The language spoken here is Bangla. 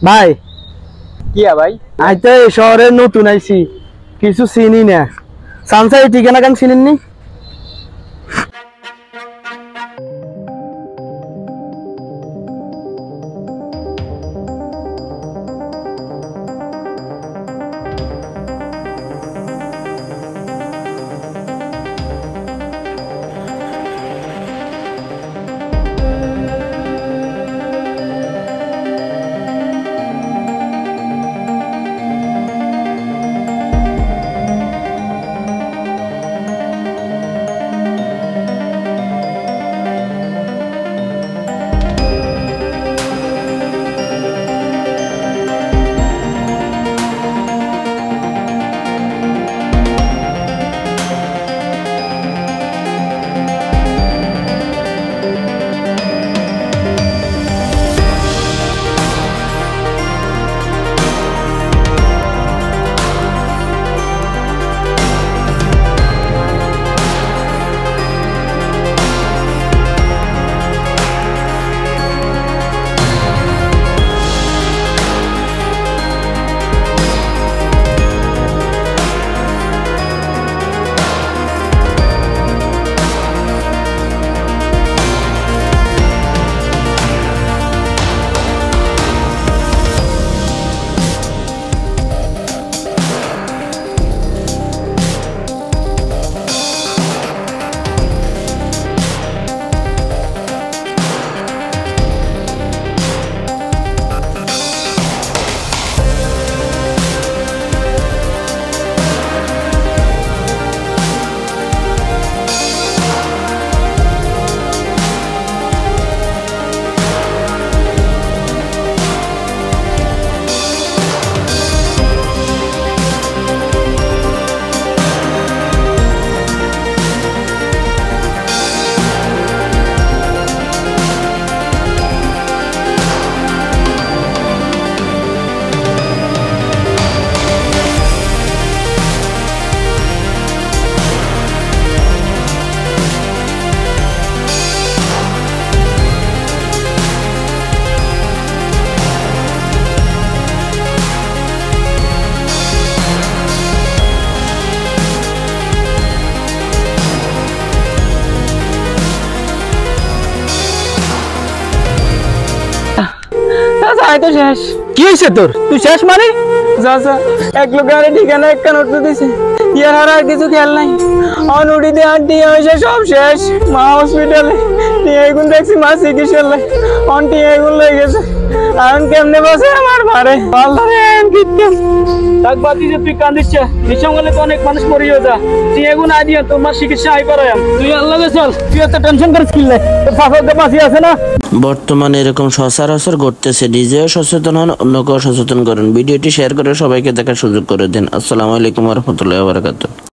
ভাই কিয়া ভাই আই তো এই শহরে নতুন আইছি, কিছু চিনি না। সানসাই ঠিকানা কেন চিনেননি? তো শেষ। কি হয়েছে তোর? তুই শেষ মানে? চাচা এক লোকের ঠিকানা একটা নোট দিছে, ইয়ার আর কিছু খেয়াল নাই। অনুড়িতে আর টিয়া হয়েছে সব শেষ। মা হসপিটালে টিয়া এগুন দেখছি, মা চিকিৎসার লাই অন টিয়া এগুন লয়ে গেছে। এখন কেমনে বসে আমার মারে ভাল ধরে থাক বাতি যে তুই কান্দিচ্ছে, নিঃসঙ্গলে তো অনেক মানুষ মরিয়ে যা। তুই এগুন আই দিয়ে তোমার চিকিৎসা আই পারাম। তুই আল্লাহ চল, তুই এত টেনশন করিস কিনলে তোর ফাঁসা বাঁচি আছে না। বর্তমানে এরকম সচরাচর ঘটতেছে। নিজেও সচেতন হন, অন্যকেও সচেতন করেন। ভিডিওটি শেয়ার করে সবাইকে দেখার সুযোগ করে দিন। আসসালামু আলাইকুম ওয়া রাহমাতুল্লাহি ওয়া বারাকাতুহু।